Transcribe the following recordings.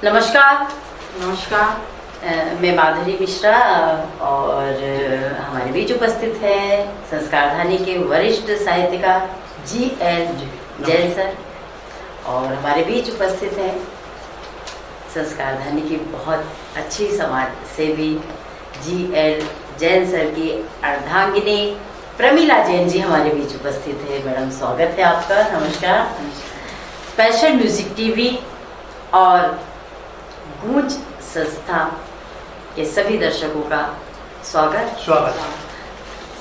नमस्कार। नमस्कार। मैं माधुरी मिश्रा और हमारे बीच उपस्थित है संस्कारधानी के वरिष्ठ साहित्यकार जी.एल. जैन सर और हमारे बीच उपस्थित हैं संस्कारधानी की बहुत अच्छी समाज सेवी जी.एल. जैन सर की अर्धांगिनी प्रमिला जैन जी हमारे बीच उपस्थित है। मैडम स्वागत है आपका। नमस्कार। स्पेशल म्यूजिक टीवी और गूंज संस्था के सभी दर्शकों का स्वागत।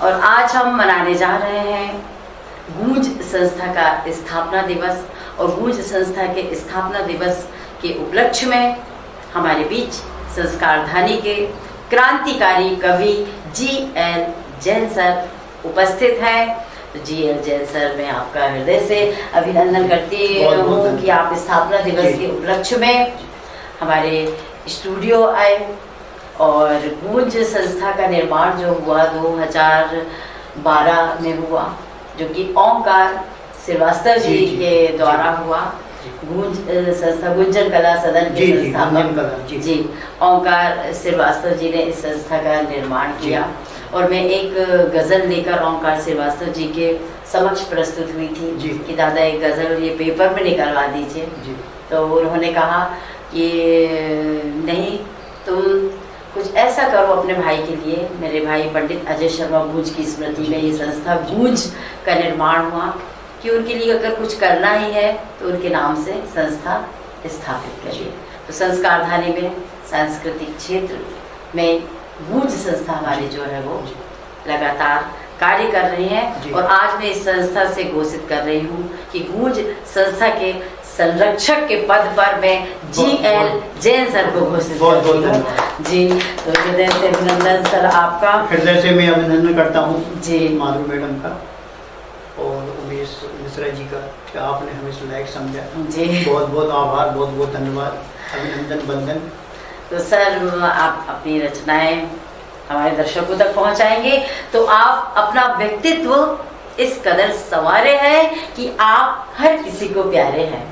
और आज हम मनाने जा रहे हैं गूंज संस्था का स्थापना दिवस और गूंज संस्था के स्थापना दिवस के उपलक्ष्य में हमारे बीच संस्कारधानी के क्रांतिकारी कवि जी.एल. जैन सर उपस्थित हैं। तो जी.एल. जैन सर, मैं आपका हृदय से अभिनंदन करती हूँ कि आप स्थापना दिवस के उपलक्ष्य में हमारे स्टूडियो आए और गूंज संस्था का निर्माण जो हुआ 2012 में हुआ, जो कि ओंकार श्रीवास्तव जी के द्वारा हुआ। गूंज संस्था गुंजन कला सदन के संस्थापक जी ओंकार श्रीवास्तव जी ने इस संस्था का निर्माण किया और मैं एक गज़ल लेकर ओंकार श्रीवास्तव जी के समक्ष प्रस्तुत हुई थी कि दादा एक गज़ल ये पेपर में निकलवा दीजिए। तो उन्होंने कहा कि नहीं, तुम कुछ ऐसा करो अपने भाई के लिए। मेरे भाई पंडित अजय शर्मा गूंज की स्मृति में ये संस्था गूंज का निर्माण हुआ कि उनके लिए अगर कुछ करना ही है तो उनके नाम से संस्था स्थापित करिए। तो संस्कारधानी में सांस्कृतिक क्षेत्र में गूंज संस्था हमारी जो है वो लगातार कार्य कर रही है और आज मैं इस संस्था से घोषित कर रही हूँ कि गूंज संस्था के संरक्षक के पद पर मैं जी.एल. जैन सर को घोषित जी। तो हृदय से अभिनंदन सर आपका। हृदय से मैं अभिनंदन करता हूँ जी माधुरी मैडम का और उमेश मिश्रा जी का कि आपने हमें इस लायक समझा। जी बहुत बहुत आभार, बहुत बहुत धन्यवाद, अभिनंदन बंदन। तो सर, आप अपनी रचनाएं हमारे दर्शकों तक पहुंचाएंगे तो आप अपना व्यक्तित्व इस कदर संवारे हैं कि आप हर किसी को प्यारे हैं।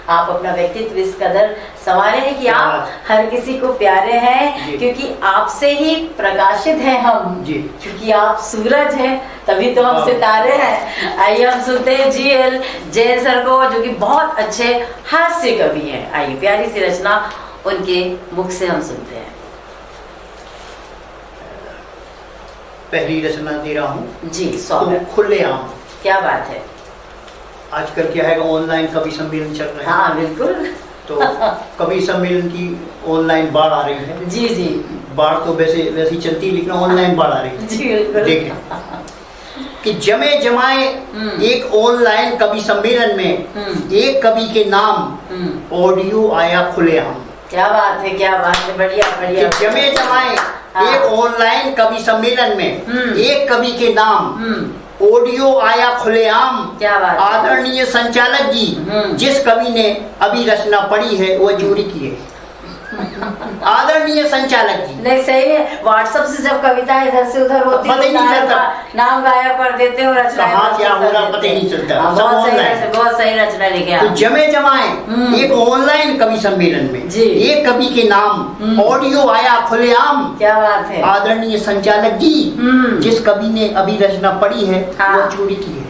आप अपना व्यक्तित्व इस कदर संवारे हैं कि आप हर किसी को प्यारे हैं क्योंकि आपसे ही प्रकाशित हैं हम। क्योंकि आप सूरज हैं तभी तो हम सितारे हैं। आइए हम सुनते हैं जी.एल. जैन सर को, जो कि बहुत अच्छे हास्य कवि हैं। आइए प्यारी सी रचना उनके मुख से हम सुनते हैं। पहली रचना दे रहा हूँ जी, स्वागत। तो खुलेआम। क्या बात है। आजकल क्या है, ऑनलाइन कवि सम्मेलन चल रहे हैं। हाँ बिल्कुल। तो कवि सम्मेलन की ऑनलाइन बाढ़ आ रही है। जी जी। बाढ़ तो वैसी चलती है लेकिन ऑनलाइन बाढ़ आ रही है। जी बिल्कुल। देखें कि जमे जमाए एक ऑनलाइन कवि सम्मेलन में एक कवि के नाम ऑडियो आया खुलेआम। क्या बात है, क्या बात है, बढ़िया बढ़िया। जमे जमाए एक ऑनलाइन कवि सम्मेलन में एक कवि के नाम ऑडियो आया खुलेआम। क्या बात। आदरणीय संचालक जी, जिस कवि ने अभी रचना पढ़ी है वह चोरी की है। आदरणीय संचालक जी। नहीं, सही है। व्हाट्सएप से जब कविता इधर से उधर होती है नाम गायब कर देते हो, रचना क्या हो रहा पता ही नहीं चलता। बहुत सही रचना लिखे। तो जमे जमाए एक ऑनलाइन कवि सम्मेलन में एक कवि के नाम ऑडियो आया खुलेआम। क्या बात है। आदरणीय संचालक जी, जिस कवि ने अभी रचना पढ़ी है वो चोरी की है।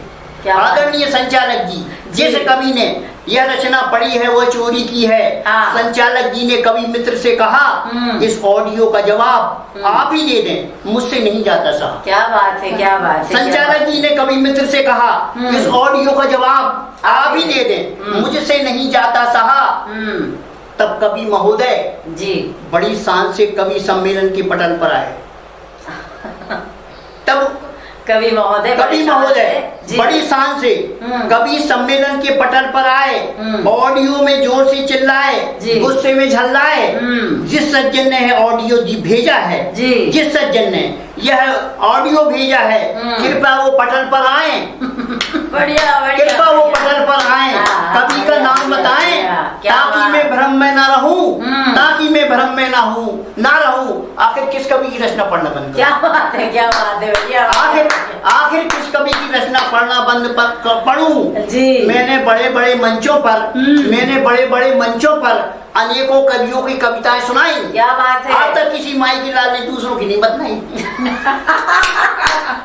आदरणीय संचालक जी, जिस कवि ने यह रचना पढ़ी है वो चोरी की है। संचालक जी ने कवि मित्र से कहा इस ऑडियो का जवाब आप ही दे दें, मुझसे नहीं जाता साहब। क्या बात है, क्या बात है। संचालक जी ने कवि मित्र से कहा इस ऑडियो का जवाब आप ही दे दें, मुझसे नहीं जाता साहब। तब कवि महोदय जी बड़ी शान से कवि सम्मेलन के पटल पर आए। तब कवि महोदय बड़ी शान से कवि सम्मेलन के पटल पर आए, ऑडियो में जोर से चिल्लाए, गुस्से में झल्लाए। जिस सज्जन ने है ऑडियो भेजा है, जिस सज्जन ने यह ऑडियो भेजा है, कृपया वो पटल पर आए। बढ़िया बढ़िया, कृपया वो पटल पर आए, कवि का नाम बताएं, ताकि मैं भ्रम में ना रहूं, ताकि मैं भ्रम में ना रहूं। आखिर किस कवि की रचना पढ़ना बंद? क्या बात है, क्या बात है भैया। आखिर किस कवि की रचना पढ़ना बंद पढ़ूं जी? मैंने बड़े बड़े मंचों पर अनेकों कवियों की कविताएं सुनाई। क्या बात है। आज तक किसी माई की लाल ने दूसरों की नहीं बताई।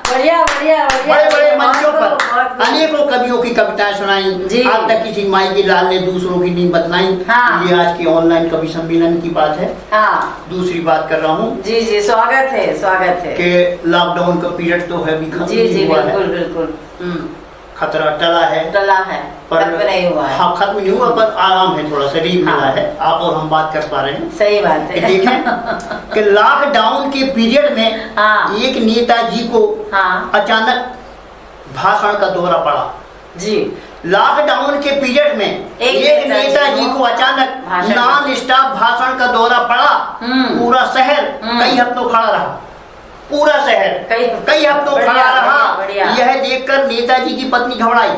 बढ़िया बढ़िया, बड़े बड़े मंचों पर अनेकों कवियों की कविताएं सुनाई, आज तक किसी माई की लाल ने दूसरों की नहीं बतलाई। हाँ। ये आज की ऑनलाइन कवि सम्मेलन की बात है। हाँ। दूसरी बात कर रहा हूँ जी जी, स्वागत है कि लॉकडाउन का पीरियड तो है, बिल्कुल खतरा टला है पर खत्म नहीं हुआ है। हाँ, खत्म नहीं हुआ पर आराम है, थोड़ा सा रिलीफ मिला है। आप और हम बात कर पा रहे हैं। सही बात है। देखें कि लॉकडाउन के पीरियड में एक नेताजी को अचानक भाषण का दौरा पड़ा जी। लॉकडाउन के पीरियड में एक नेताजी को अचानक नॉन स्टॉप भाषण का दौरा पड़ा। पूरा शहर कई हफ्तों खड़ा रहा, पूरा शहर कई हफ्तों खड़ा रहा। यह देखकर नेताजी की पत्नी घबराई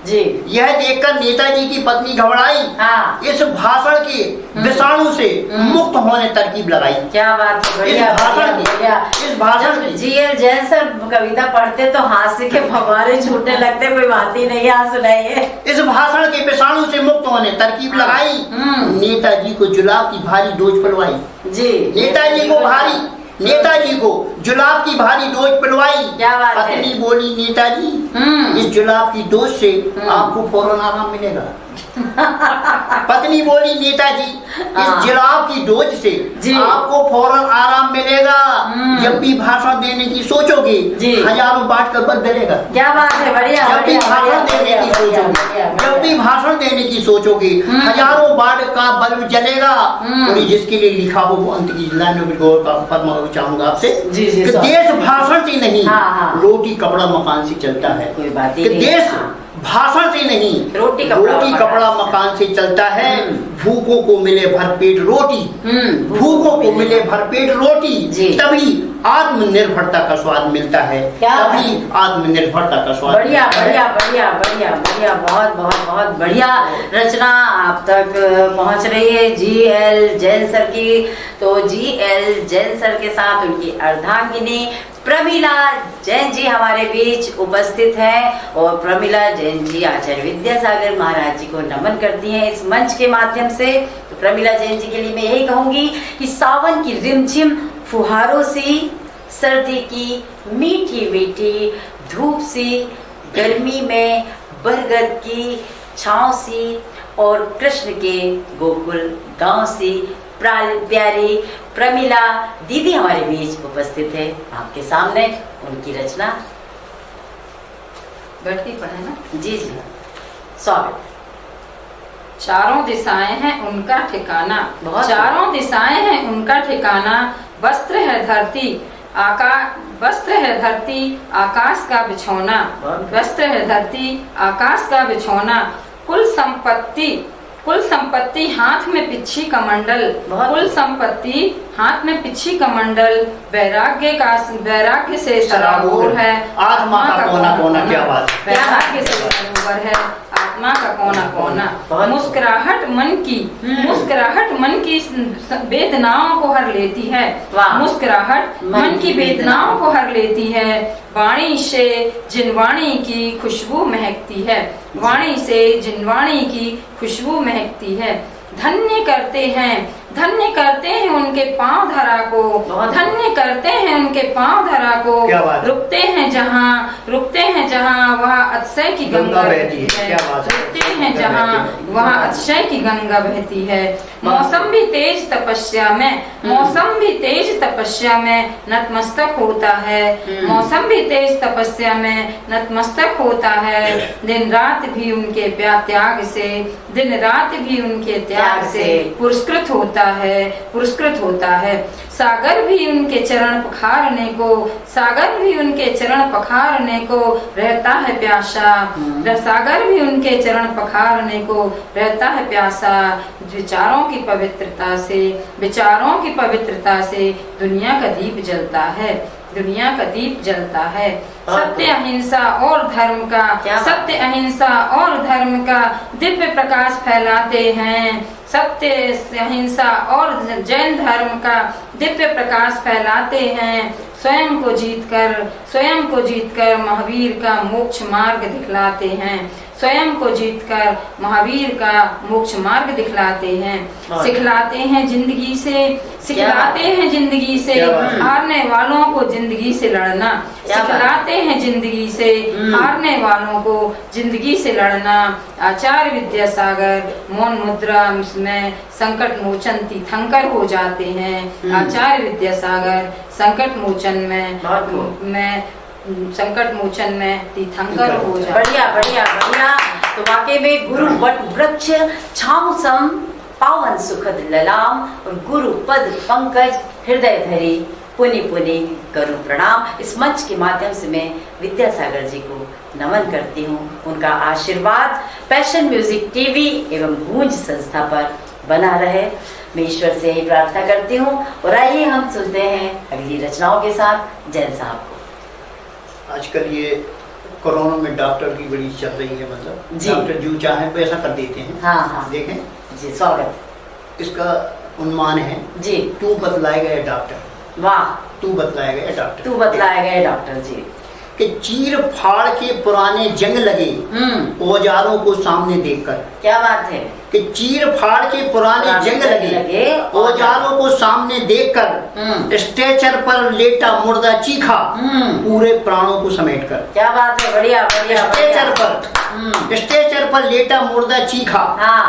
जी। यह देखकर नेताजी की पत्नी घबराई। हाँ। इस भाषण के विषाणु से मुक्त होने तरकीब लगाई। क्या बात है। इस भाषण की जी.एल. जैन सर कविता पढ़ते तो हास्य के फव्वारे छूटने लगते, कोई बात ही नहीं। आप सुनाइए। इस भाषण के विषाणु से मुक्त होने तरकीब लगाई। नेताजी को जुलाब की भारी डोज पिलवाई जी। नेताजी को जुलाब की भारी डोज पिलवाई। पत्नी बोली, नेताजी इस जुलाब की डोज से आपको फौरन आराम मिलेगा। पत्नी बोली, नेताजी इस जुलाब की डोज से आपको फौरन आराम मिलेगा। जब भी भाषण देने की सोचोगे हजारों बात का बल डलेगा। क्या बात है, बढ़िया। जब भी भाषण देने की सोचोगे हजारों बात का बल्ब जलेगा। और जिसके लिए लिखा हो वो अंत की लाइनों में गौर फरमाना चाहूंगा आपसे। देश भाषण से नहीं रोटी कपड़ा मकान से चलता है। कोई बात ही नहीं। देश भाषण से नहीं रोटी कपड़ा मकान से चलता है। भूखों को मिले भरपेट रोटी, भूखों को मिले भरपेट रोटी, तभी आत्मनिर्भरता का स्वाद मिलता है। तभी आत्मनिर्भरता का स्वाद। बढ़िया बढ़िया बढ़िया बढ़िया बढ़िया, बहुत बढ़िया रचना आप तक पहुंच रही है जी.एल. जैन सर की। तो जी.एल. जैन सर के साथ उनकी अर्धांगिनी प्रमिला जैन जी हमारे बीच उपस्थित हैं। और प्रमिला जैन जी आचार्य विद्यासागर महाराज जी को नमन करती हैं इस मंच के माध्यम से। तो प्रमिला जैन जी के लिए मैं यही कहूंगी कि सावन की रिमझिम फुहारों सी, सर्दी की मीठी मीठी धूप सी, गर्मी में बरगद की छांव सी, और कृष्ण के गोकुल गांव सी प्यारी प्रमिला दीदी हमारे बीच उपस्थित है। आपके सामने उनकी रचना बैठती पढ़े ना जी जी। स्वागत। चारों दिशाएं हैं उनका ठिकाना, चारों दिशाएं हैं उनका ठिकाना। वस्त्र है धरती आकाश का बिछौना, वस्त्र है धरती आकाश का बिछौना। कुल संपत्ति हाथ में पिच्छी कमंडल, कुल संपत्ति हाथ में पिच्छी कमंडल। वैराग्य से सराबोर है आत्मा का कोना कोना। क्या बात है। वैराग्य से सराबोर है आत्मा का कोना कोना। मुस्कुराहट मन की वेदनाओं को हर लेती है। मुस्कुराहट मन की वेदनाओं को हर लेती है। वाणी से जिनवाणी की खुशबू महकती है, वाणी से जिनवाणी की खुशबू महकती है। धन्य करते हैं उनके पांव धरा को, धन्य करते हैं उनके पांव धरा को। रुकते हैं जहाँ वह अतिशय की गंगा बहती है, रुकते हैं जहाँ वह अतिशय की गंगा बहती है। मौसम भी तेज तपस्या में नतमस्तक होता है, मौसम भी तेज तपस्या में नतमस्तक होता है। दिन रात भी उनके त्याग से पुरस्कृत होता है। सागर भी उनके चरण पखारने को रहता है प्यासा, सागर भी उनके चरण पखारने को रहता है प्यासा। विचारों की पवित्रता से दुनिया का दीप जलता है, दुनिया का दीप जलता है। सत्य अहिंसा और धर्म का दिव्य प्रकाश फैलाते हैं। सत्य अहिंसा और जैन धर्म का दिव्य प्रकाश फैलाते हैं। स्वयं को जीतकर महावीर का मोक्ष मार्ग दिखलाते हैं। स्वयं को जीतकर महावीर का मोक्ष मार्ग दिखलाते हैं। सिखलाते हैं जिंदगी से हारने वालों को जिंदगी से लड़ना। सिखलाते हैं जिंदगी से हारने वालों को जिंदगी से लड़ना। आचार्य विद्यासागर मौन मुद्रा में संकट मोचन तीर्थंकर हो जाते हैं। आचार्य विद्यासागर संकट मोचन में तीर्थंकर हो जाते। बढ़िया बढ़िया बढ़िया। तो वाकई में गुरु वट वृक्ष छाम सम पावन सुखद ललाम और गुरु पद पंकज हृदय धरी पुनि पुनि करूं प्रणाम। इस मंच के माध्यम से मैं विद्यासागर जी को नमन करती हूँ। उनका आशीर्वाद पैशन म्यूजिक टीवी एवं गूंज संस्था पर बना रहे। मैं ईश्वर से यही प्रार्थना करती हूँ। और आइए हम सुनते हैं अगली रचनाओं के साथ जैन साहब को। आजकल ये कोरोना में डॉक्टर की बड़ी चल रही है, मतलब डॉक्टर जो चाहे तो ऐसा कर देते हैं। हाँ। देखें जी, स्वागत। इसका उन्मान है जी, तू बतलाए गए डॉक्टर। वाह। तू बतलाए गए डॉक्टर जी कि चीर फाड़ के पुराने जंग लगे औजारों को सामने देखकर। क्या बात है कि चीर फाड़ के पुराने जंग लगे औजारों को सामने देखकर स्ट्रेचर पर लेटा मुर्दा चीखा पूरे प्राणों को समेटकर। क्या बात है, बढ़िया बढ़िया। स्ट्रेचर पर लेटा मुर्दा चीखा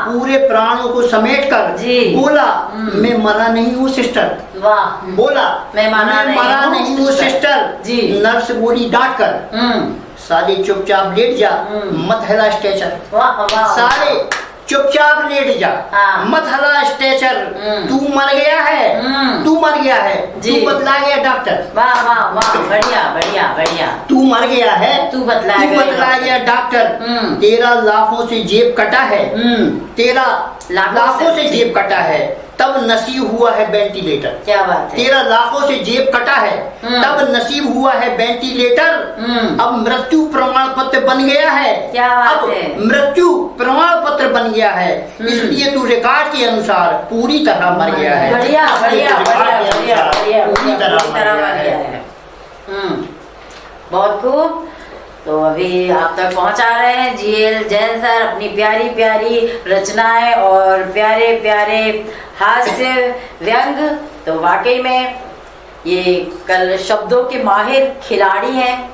पूरे प्राणों को समेटकर बोला मैं मरा नहीं हूँ सिस्टर। वाह। बोला मैं मरा नहीं हूँ सिस्टर। नर्स बोली डांट कर साले चुपचाप लेट जा मत हिला स्ट्रेचर। साले चुपचाप लेट जा मत हिला स्ट्रेचर। तू मर गया है तू बतला गया डॉक्टर। वाह वाह वाह, बढ़िया बढ़िया बढ़िया। तू मर गया है तू बतला गया डॉक्टर। तेरा लाखों से जेब कटा है लाखों से जेब कटा है तब नसीब हुआ है वेंटिलेटर। क्या बात है। तेरा लाखों से जेब कटा है तब नसीब हुआ है वेंटिलेटर। अब मृत्यु प्रमाण पत्र बन गया है। क्या बात है। मृत्यु प्रमाण पत्र बन गया है इसलिए तू रिकॉर्ड के अनुसार पूरी तरह मर गया है। बढ़िया बढ़िया बढ़िया पूरी तरह मर गया है। बहुत खूब। तो अभी आप तक पहुंचा रहे हैं जीएल जैन सर अपनी प्यारी प्यारी रचनाएं और प्यारे प्यारे हास्य व्यंग। तो वाकई में ये कल शब्दों के माहिर खिलाड़ी हैं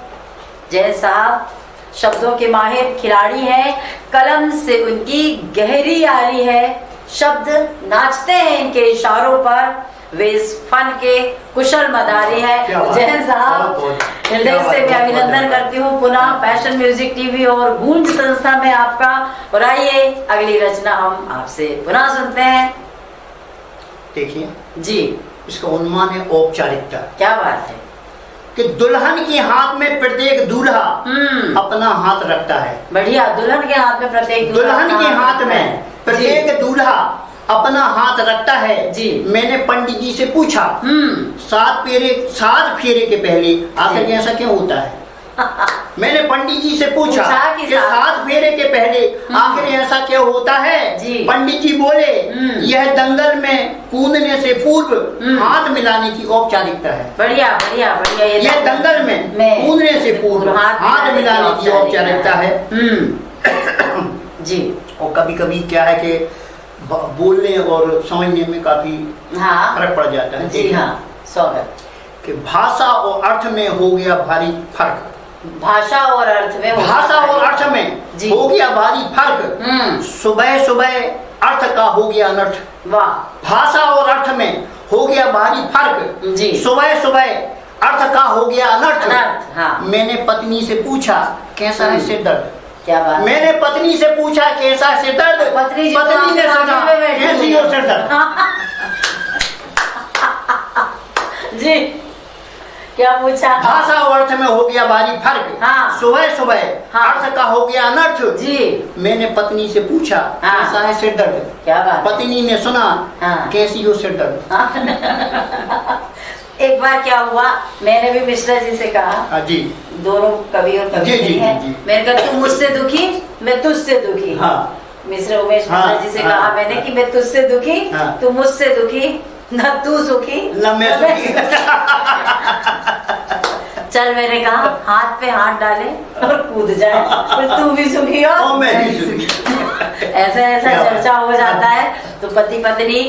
जैन साहब, शब्दों के माहिर खिलाड़ी हैं। कलम से उनकी गहरी यारी है, शब्द नाचते हैं इनके इशारों पर। वे इस फन के कुशल मदारी है। जैन साहब हृदय से मैं अभिनंदन करती हूँ पुनः पैशन म्यूजिक टीवी और गूंज संस्था में आपका। और आइए अगली रचना हम आपसे पुनः सुनते हैं। देखिए जी, इसका उन्मान है औपचारिकता। क्या बात है कि दुल्हन के हाथ में प्रत्येक दूल्हा अपना हाथ रखता है। बढ़िया। दुल्हन के हाथ में प्रत्येक दूल्हा अपना हाथ रखता है जी। मैंने पंडित जी से पूछा 7 फेरे के पहले आखिर ऐसा क्यों होता है। मैंने पंडित जी से पूछा कि 7 फेरे के पहले आखिर ऐसा क्यों होता है। पंडित जी बोले यह दंगल में कूदने से पूर्व हाथ मिलाने की औपचारिकता है। बढ़िया बढ़िया बढ़िया। यह दंगल में कूदने से पूर्व हाथ मिलाने की औपचारिकता है जी। और कभी कभी क्या है कि बोलने और समझने में काफी फर्क पड़ जाता है। जी हाँ, स्वागत। कि भाषा और अर्थ में हो गया भारी फर्क। भाषा और अर्थ में हो गया भारी फर्क। सुबह सुबह अर्थ का हो गया अनर्थ। वाह। भाषा और अर्थ में हो गया भारी फर्क जी। सुबह सुबह अर्थ का हो गया अनर्थ। मैंने पत्नी से पूछा कैसा है सिर दर्द। क्या बात। मैंने पत्नी से पूछा कैसा सिर दर्द। पत्नी ने सुना कैसी हो सिर दर्द। जी, क्या पूछा। भाषा और अर्थ में हो गया भारी फर्क। सुबह सुबह अर्थ का हो गया अनर्थ जी। मैंने पत्नी से पूछा कैसा है सिर दर्द। क्या बात। पत्नी ने सुना कैसी हो सिर दर्द। एक बार क्या हुआ, मैंने भी मिश्रा जी से कहा, जी दोनों कवि और कवि है, मैंने कहा तू मुझसे दुखी मैं तुझसे दुखी। हाँ। मिश्रा उमेश मिश्रा जी से कहा मैंने कि मैं तुझसे दुखी, तू मुझसे दुखी, न तू सुखी न मैं सुखी। चल मैंने कहा हाथ पे हाथ डाले और कूद जाए, फिर तू भी सुखी हो मैं भी सुखी। ऐसा ऐसा चर्चा हो जाता है। तो पति पत्नी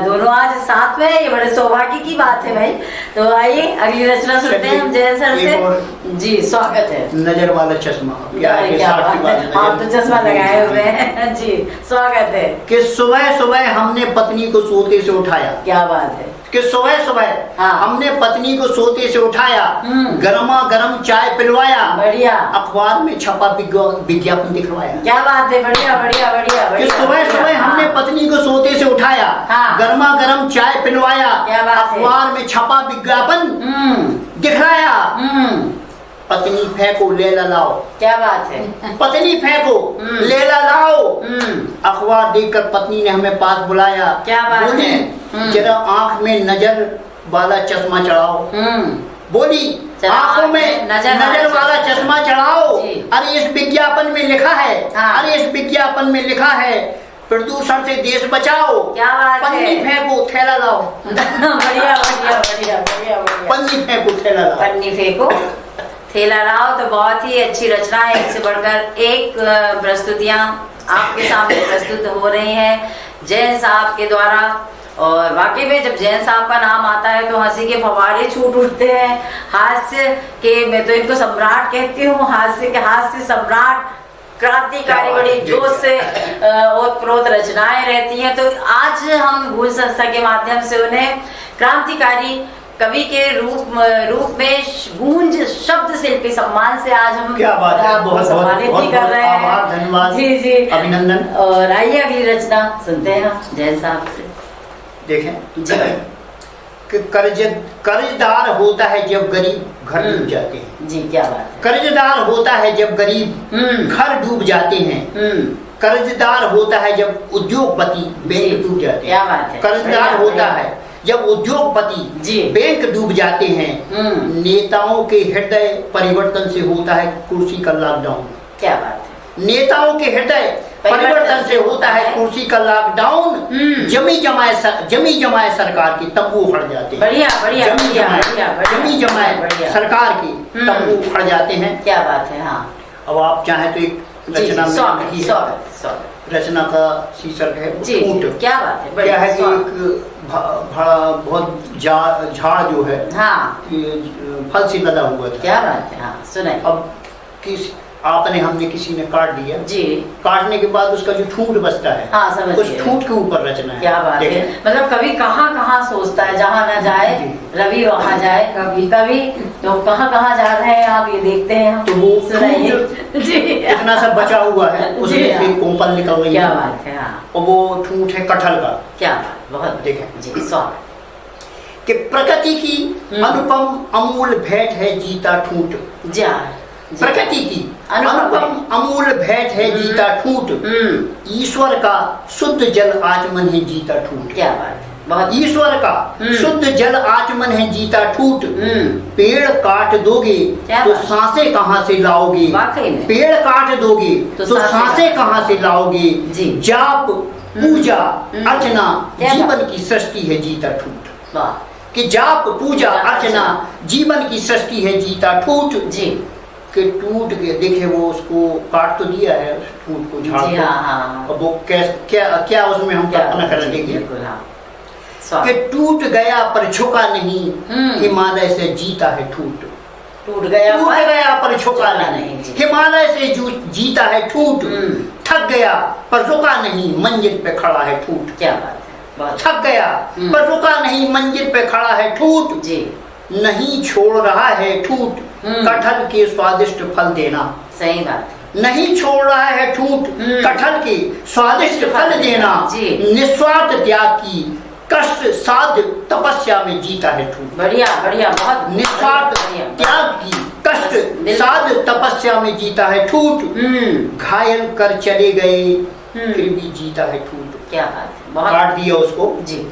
दोनों आज साथ में, ये बड़े सौभाग्य की बात है भाई। तो आइए अगली रचना सुनते हैं हम जयंत सर से। जी स्वागत है। नजर वाला चश्मा, क्या बात है, आप तो चश्मा लगाए हुए हैं। जी स्वागत है। कि सुबह सुबह हमने पत्नी को सोते से उठाया, क्या बात है, कि सुबह सुबह हमने पत्नी को सोते से उठाया, गर्मा गर्म चाय पिलवाया, बढ़िया, अखबार में छपा विज्ञापन दिखवाया। क्या बात है, बढ़िया बढ़िया बढ़िया। कि सुबह सुबह हमने पत्नी को सोते से उठाया, गर्मा गर्म चाय पिलवाया, अखबार में छपा विज्ञापन दिखलाया। पत्नी फेंको लेला लाओ, क्या बात है, पत्नी फेंको लेला लाओ। अखबार देखकर पत्नी ने हमें पास बुलाया, क्या बात बोली है, जरा आंख में नजर वाला चश्मा चढ़ाओ। बोली आंखों में नजर वाला चश्मा चढ़ाओ। अरे इस विज्ञापन में लिखा है, अरे इस विज्ञापन में लिखा है प्रदूषण से देश बचाओ। क्या बात है, पन्नी फेंको थैला लाओ। बढ़िया बढ़िया बढ़िया बढ़िया। पन्नी फेंको थैला लाओ, पन्नी फेंको थैला लाओ। तो बहुत ही अच्छी रचना है, एक से बढ़कर एक प्रस्तुतियां आपके सामने प्रस्तुत हो रही हैं जैन साहब के द्वारा। और वाकई में जब जैन साहब का नाम आता है तो हंसी के फव्वारे छूट उठते हैं। हास्य के, मैं तो इनको सम्राट कहती हूँ, हास्य सम्राट, क्रांतिकारी, बड़ी जोश से और क्रोध रचनाएं रहती हैं। तो आज हम भूल संस्था के माध्यम से उन्हें क्रांतिकारी कवि के रूप में गूंज शब्द शिल्पी सम्मान से आज हम क्या बात है, बहुत सम्मानित भी कर रहे हैं। धन्यवाद, जी जी, अभिनंदन। और आइए अगली रचना सुनते हैं हम जैन साहब से। देखें जी, कि कर्जदार होता है जब गरीब घर डूब जाते हैं। जी क्या बात है, कर्जदार होता है जब गरीब घर डूब जाते हैं। कर्जदार होता है जब उद्योगपति बैंक डूब जाते हैं। क्या बात है, कर्जदार होता है जब उद्योगपति बैंक डूब जाते हैं। नेताओं के हृदय परिवर्तन से होता है कुर्सी का लॉकडाउन। क्या बात है, नेताओं के हृदय परिवर्तन से होता है कुर्सी का लॉकडाउन। जमी जमाए सरकार के तंबू उखड़ जाते हैं। बढ़िया बढ़िया, जमी जमाए सरकार के तंबू उखड़ जाते हैं। क्या बात है। हाँ, अब आप चाहें तो एक रचना में लिखी है, रचना का शीर्षक है ठूंठ। क्या बात है, क्या है कि एक बहुत झाड़ जो है, हाँ, फल से लदा हुआ था। क्या बात है, हाँ सुनाइए। अब हमने किसी ने काट दिया जी, काटने के बाद उसका जो ठूंठ बचता है, हाँ, समझ उस ठूंठ के ऊपर रचना है। क्या बात है, मतलब कभी कहाँ सोचता है, जहाँ न जाए रवि वहाँ जाए, कभी तो कहाँ जा रहे हैं आप, ये देखते हैं। तो वो जी इतना सब बचा हुआ है, उसमें से कोंपल निकल रही है। क्या बात है, हाँ। और वो ठूंठ है कटहल का। क्या बात, बहुत देखें जी, स्वागत। कि प्रकृति की अनुपम अमूल भेंट है जीता ठूंठ। प्रकृति की अनुपम अमूल भेंट है जीता ठूंठ। ईश्वर का शुद्ध जल आचमन है जीता ठूंठ। क्या बात है, बहुत। ईश्वर का शुद्ध जल आचमन है जीता ठूंठ। पेड़ काट दोगे तो सांसें कहाँ से लाओगे। पेड़ काट दोगे तो सांसें कहाँ से लाओगे। जाप पूजा अर्चना जीवन की सृष्टि है जीता ठूंठ। कि जाप पूजा अर्चना जीवन की सृष्टि है जीता ठूंठ। जी कि टूट के देखे, वो उसको काट तो दिया है, उस ठूंठ को झाड़ को। अब वो क्या उसमें हम कल्पना कर देंगे कि टूट गया पर झुका नहीं, हिमालय से जीता है ठूंठ। टूट गया पर झुका नहीं, हिमालय से जीता है ठूंठ। थक गया पर रुका नहीं, मंजिल पे खड़ा है ठूंठ। क्या बात है, थक गया पर रुका नहीं, मंजिल पे खड़ा है ठूंठ। नहीं छोड़ रहा है ठूंठ कटहल के स्वादिष्ट फल देना। सही बात, नहीं छोड़ रहा है ठूंठ कटहल के स्वादिष्ट फल देना। निस्वार्थ त्याग की कष्ट साध्य तपस्या में जीता है ठूंठ। बढ़िया बढ़िया, बहुत। निस्वार्थ त्याग की कष्ट साध्य तपस्या में जीता है ठूंठ। घायल कर चले गए फिर भी जीता है ठूंठ। क्या बात है, बहुत। काट दिया उसको जी,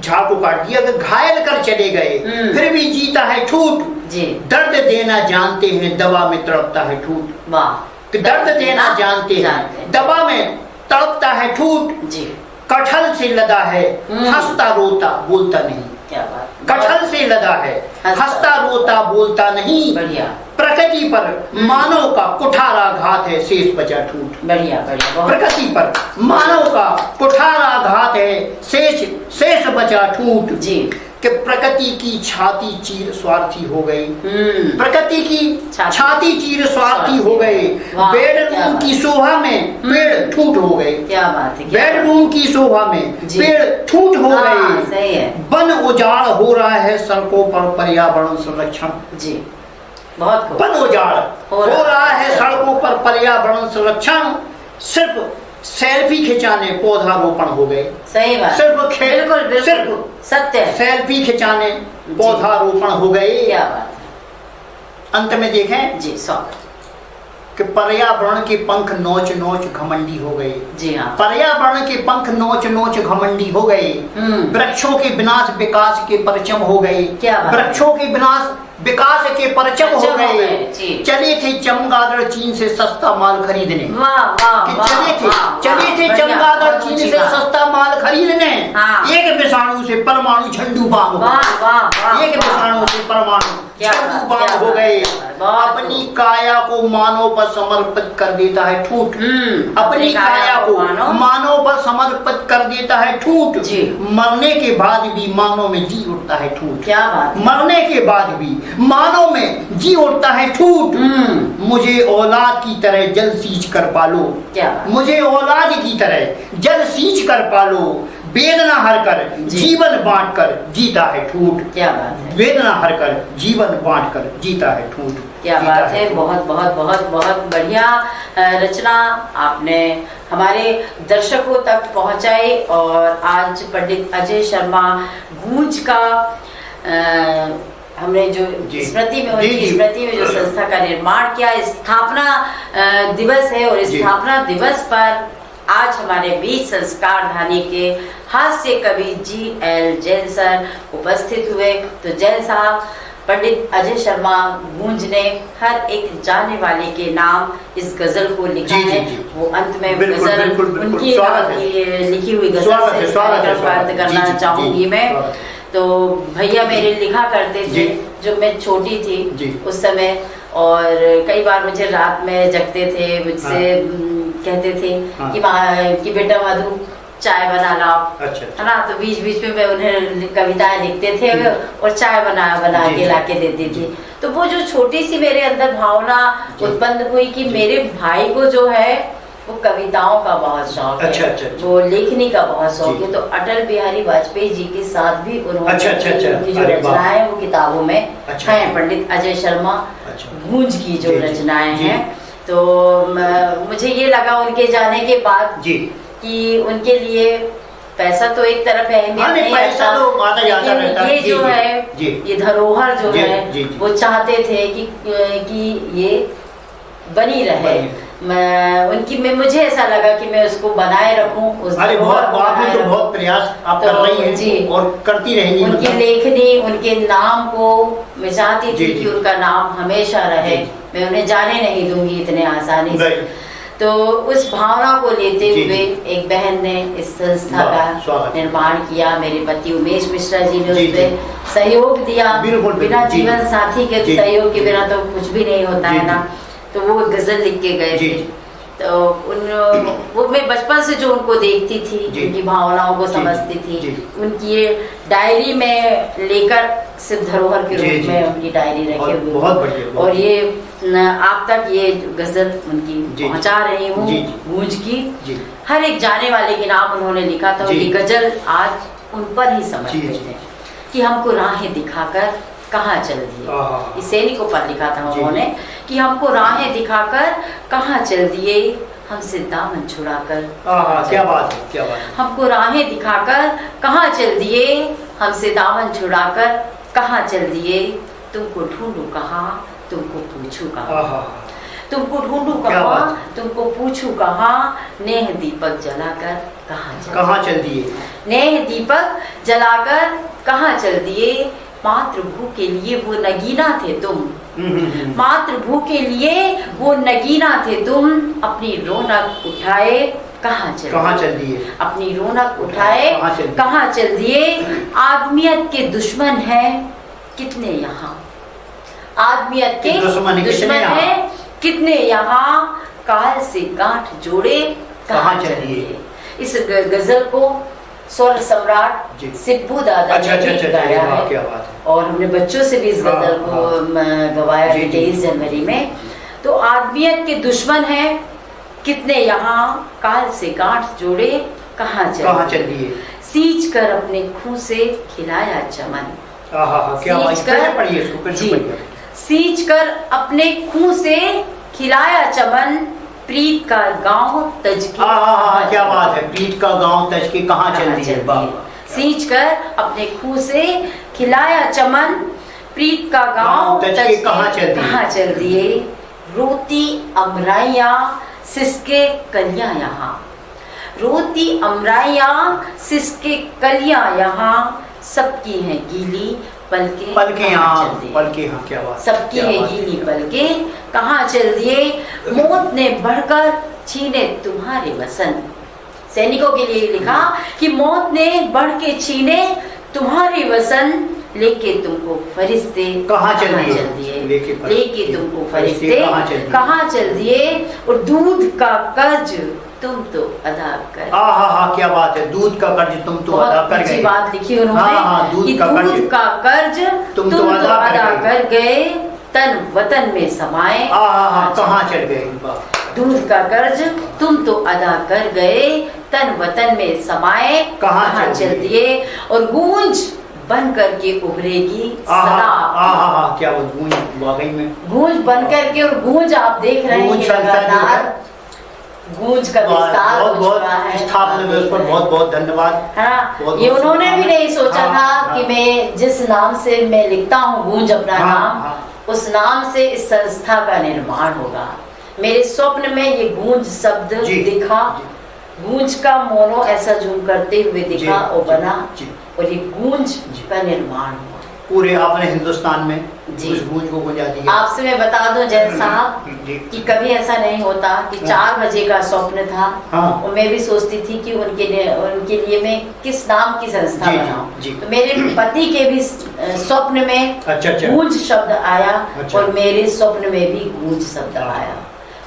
झाड़ को काट दिया, अगर घायल कर चले गए फिर भी जीता है ठूठ जी। दर्द देना जानते हैं, दवा में तड़पता है ठूठ। वाह। दर्द देना जानते हैं, दवा में तड़पता है ठूठ जी। कटहल से लदा है, हंसता रोता बोलता नहीं। क्या बात। कटहल से लदा है, हंसता रोता बोलता नहीं। बढ़िया। प्रकृति पर मानव का कुठारा घात है, शेष बचा ठूठ। बढ़िया बढ़िया। प्रकृति पर मानव का कुठारा घात है, शेष बचा ठूठ जी। कि प्रकृति की छाती चीर स्वार्थी हो गई। प्रकृति की छाती चीर स्वार्थी हो गए। बेडरूम की शोभा में पेड़ ठूठ हो गए। क्या बात है। बेडरूम की शोभा में पेड़ ठूठ हो गए। सही है। वन उजाड़ हो रहा है सड़कों पर, पर्यावरण संरक्षण। जी बहुत वन उजाड़ हो रहा है सड़कों पर, पर्यावरण संरक्षण। सिर्फ सेल्फी खिंचाने पौधारोपण हो गए। सही बात। सिर्फ सिर्फ सत्य है। सेल्फी खिंचाने पौधारोपण हो गए। क्या बात है। अंत में देखें जी स्वागत कि पर्यावरण के पंख नोच नोच घमंडी हो गए। जी हाँ। पर्यावरण के पंख नोच नोच घमंडी हो गए। वृक्षों के विनाश विकास के परचम हो गए। क्या बात। वृक्षों के विनाश विकास के परचम हो गए। चले थे चमगादड़ चीन से सस्ता माल खरीदने। चले थे चमगादड़ चीन से सस्ता माल खरीदने। एक विषाणु से परमाणु झंडू बाम। एक विषाणु से परमाणु झंडू बाम हो गए। अपनी काया को मानव पर समर्पित कर देता है ठूठ। अपनी काया को मानव पर समर्पित कर देता है ठूठ। मरने के बाद भी मानव में जी उठता है ठूठ। क्या बात। मरने के बाद भी मानव में जी उठता है ठूठ। मुझे औलाद की तरह जल सींच कर पालो। क्या। मुझे औलाद की तरह जल सींच कर पालो। वेदना हर कर जीवन बांट कर जीता है ठूठ। क्या बात है। वेदना हर कर जीवन बांट कर जीता है ठूठ। क्या बात है। बहुत बहुत बहुत बहुत बढ़िया रचना आपने हमारे दर्शकों तक पहुंचाई। और आज पंडित अजय शर्मा गूंज का हमने जो स्मृति में उनकी स्मृति में जो संस्था का निर्माण किया, स्थापना दिवस है। और स्थापना दिवस पर आज हमारे बीच संस्कारधानी के हास्य कवि GL जैन सर उपस्थित हुए। तो जैन साहब, पंडित अजय शर्मा गूंज ने हर एक जाने वाले के नाम इस गजल को लिखा है। वो अंत में गजल उनकी लिखी हुई गजल से प्राप्त करना चाहूंगी मैं। तो भैया मेरे लिखा करते थे जो मैं छोटी थी उस समय, और कई बार मुझे रात में जगते थे, मुझसे कहते थे कि बेटा मधु चाय बना लाओ। अच्छा। है ना। तो बीच बीच में मैं उन्हें कविताएं लिखते थे और चाय बना के लाके देती थी। तो वो जो छोटी सी मेरे अंदर भावना उत्पन्न हुई कि मेरे भाई को जो है वो कविताओं का बहुत शौक है। अच्छा। वो लेखनी का बहुत शौक है। तो अटल बिहारी वाजपेयी जी के साथ भी उन्होंने उनकी जो रचनाएं वो किताबों में हैं। पंडित अजय शर्मा गूंज की जो रचनाएं हैं। तो मुझे ये लगा उनके जाने के बाद कि उनके लिए पैसा तो एक तरफ अहमियत नहीं रखता, लेकिन ये जो है ये धरोहर जो है वो चाहते थे कि ये बनी रहे। मुझे ऐसा लगा कि मैं उसको बनाए रखूं। अरे आपने तो बहुत प्रयास आप कर रही हैं और करती रहेंगी। उनकी लेखनी, उनके नाम को मैं चाहती थी कि उनका नाम हमेशा रहे। मैं उन्हें जाने नहीं दूंगी इतने आसानी से। तो उस भावना को लेते हुए एक बहन ने इस संस्था का निर्माण किया। मेरे पति उमेश मिश्रा जी ने उसमें सहयोग दिया। बिना जीवन साथी के सहयोग के बिना तो कुछ भी नहीं होता है ना। तो वो गजल लिख के गए थे। तो वो मैं बचपन से जो उनको देखती थी, उनकी भावनाओं को समझती थी। उनकी ये डायरी में लेकर सिर्फ धरोहर के रूप में उनकी डायरी रखे हुए, और ये आप तक ये गजल उनकी पहुंचा रही हूँ गूंज की। हर एक जाने वाले के नाम उन्होंने लिखा था। ये गजल आज उन पर ही समझते थे कि हमको राहें दिखाकर कहाँ चल दिए। इस सैनिकों पर लिखा था उन्होंने कि हमको राहें दिखाकर कहाँ चल दिए, हमसे दामन छुड़ाकर। क्या बात है, क्या बात है। हमको राहें दिखाकर कहाँ चल दिए, हमसे दामन छुड़ाकर कहाँ चल दिए। तुमको ढूंढूं कहाँ, तुमको पूछूं कहाँ। तुमको ढूंढूं कहाँ, तुमको पूछूं कहाँ, नेह दीपक जलाकर कहाँ चल दिए। नेह दीपक जलाकर कहाँ चल दिए, मातृभू के लिए वो नगीना थे तुम, मातृभू के लिए वो नगीना थे तुम, अपनी रौनक उठाए कहाँ चल दिए, अपनी रौनक उठाए कहाँ चल दिए। आदमियत के दुश्मन हैं कितने यहाँ, आदमियत के दुश्मन हैं कितने यहाँ, काल से गांठ जोड़े कहाँ चल दिए। इस गजल को स्वर सम्राट सिब्बू दादा ने गाया है और हमने बच्चों से भी इस गजल को गवाया 23 जनवरी में। तो आदमियत के दुश्मन हैं कितने यहाँ, काल से गांठ जोड़े कहाँ चल दिए, सींच कर अपने खून से खिलाया चमन, सींच कर अपने खून से खिलाया चमन, प्रीत का गांव तज के, क्या बात है, प्रीत का गांव तज के कहाँ चल दिए, सींच कर अपने खून से खिलाया चमन, प्रीत का गांव तज के कहाँ चल दिए। रोती अमराइया सिसके कलियां यहाँ, रोती अमराइया सिसके कलियां यहाँ, सबकी है गीली पलके यहाँ क्या बात, सबकी है गीली पलके कहाँ चल दिए। मौत ने बढ़कर छीने तुम्हारे वसन, सैनिकों के लिए लिखा कि मौत ने बढ़ के छीने तुम्हारे वसन, लेके तुमको फरिश्ते कहाँ चल दिए, लेके तुमको फरिश्ते कहाँ चल दिए। और दूध का कर्ज तुम तो अदा कर, क्या बात है, दूध का कर्ज तुम तो अदा कर गए, बात लिखी उन्होंने, दूध का कर्ज तुम तो अदा कर गए, तन वतन में समाए कहाँ चल गए। दूध का कर्ज तुम तो अदा कर गए, तन वतन में समाए कहाँ चल दिए। और गूंज बन करके उभरेगी सदा, क्या गूंज, वाकई में गूंज बन करके, और गूंज आप देख रहे हैं लगातार गूंज का विस्तार हो चुका है। स्थापना में उस पर बहुत बहुत धन्यवाद। हाँ, ये उन्होंने भी नहीं सोचा था कि मैं जिस नाम से मैं लिखता हूँ गूंज अपना नाम, उस नाम से इस संस्था का निर्माण होगा। मेरे स्वप्न में ये गूंज शब्द दिखा, गूंज का मोनो ऐसा झूम करते हुए दिखा और बना, और ये गूंज का निर्माण हुआ पूरे आपने हिंदुस्तान में उस गूंज को गुंजा दिया। आपसे मैं बता दूं जैन साहब कि कभी ऐसा नहीं होता कि 4 बजे का स्वप्न था और मैं भी सोचती थी कि उनके लिए मैं किस नाम की संस्था बनाऊं। तो मेरे पति के भी स्वप्न में गूंज शब्द आया और मेरे स्वप्न में भी गूंज शब्द आया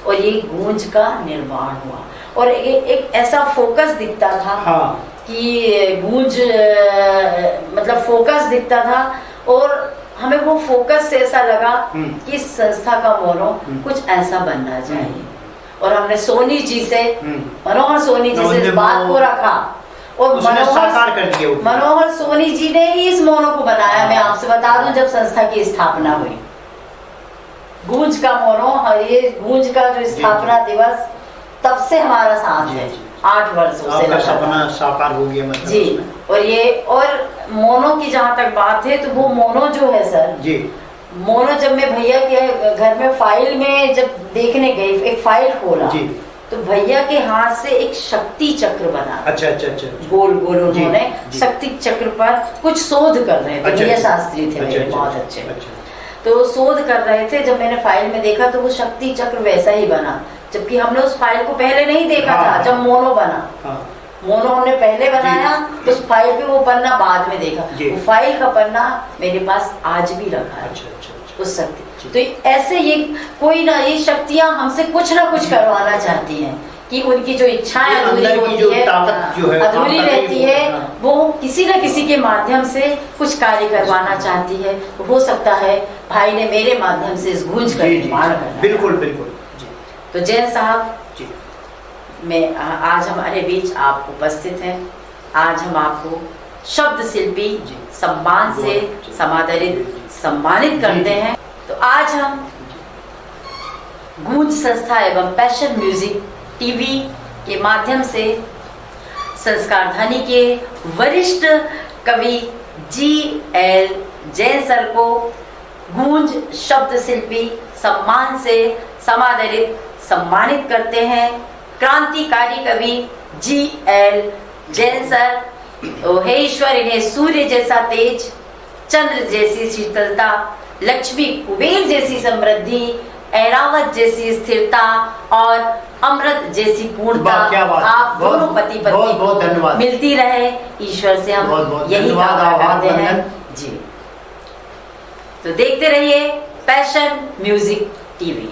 और ये गूंज का निर्माण हुआ। और एक ऐसा फोकस दिखता था कि गूंज मतलब फोकस दिखता था और हमें वो फोकस से ऐसा लगा कि इस संस्था का मोनो कुछ ऐसा बनना चाहिए। और हमने सोनी जी से, मनोहर सोनी जी से इस बात को रखा और मनोहर सोनी जी ने ही इस मोनो को बनाया। मैं आपसे बता दूं, जब संस्था की स्थापना हुई गूंज का मोनो और ये गूंज का जो स्थापना दिवस, तब से हमारा साथ है 8 वर्षों से सपना साकार हो गया मतलब जी। और ये और मोनो की जहाँ तक बात है तो वो मोनो जो है सर जी, मोनो जब मैं भैया के घर में फाइल में जब देखने गई, एक फाइल खोला जी, तो भैया के हाथ से एक शक्ति चक्र बना। अच्छा गोल गोल उन्होंने शक्ति चक्र पर कुछ शोध कर रहे थे। भैया शास्त्री थे बहुत अच्छे, तो शोध कर रहे थे। जब मैंने फाइल में देखा तो वो शक्ति चक्र वैसा ही बना, जबकि हमने उस फाइल को पहले नहीं देखा था। जब मोनो बना, मोनो हमने पहले बनाया तो उस फाइल पे वो पन्ना बाद में देखा। वो फाइल का पन्ना मेरे पास आज भी रखा है उस शक्ति। तो ऐसे ये कोई ना, ये शक्तियां हमसे कुछ ना कुछ करवाना चाहती हैं कि उनकी जो इच्छाएं अधूरी होती है, अधूरी रहती है, वो किसी न किसी के माध्यम से कुछ कार्य करवाना चाहती है। हो सकता है भाई ने मेरे माध्यम से इस गूंज का निर्माण करना। बिल्कुल। तो जैन साहब मैं आज हमारे बीच आप उपस्थित हैं। आज हम आपको शब्द शिल्पी सम्मान से सम्मानित करते हैं। तो आज हम गूंज संस्था एवं पैशन म्यूजिक टीवी के माध्यम से संस्कारधानी के वरिष्ठ कवि GL जैन सर को गूंज शब्द शिल्पी सम्मान से सम्मानित करते हैं। क्रांतिकारी कवि GL जैन सर ओ हे ईश्वर, इन्हें सूर्य जैसा तेज, चंद्र जैसी शीतलता, लक्ष्मी कुबेर जैसी समृद्धि, ऐरावत जैसी स्थिरता और अमृत जैसी पूर्णता आप दोनों पति पत्नी मिलती रहे। ईश्वर से हम यही कामना करते हैं जी। तो देखते रहिए पैशन म्यूजिक टीवी।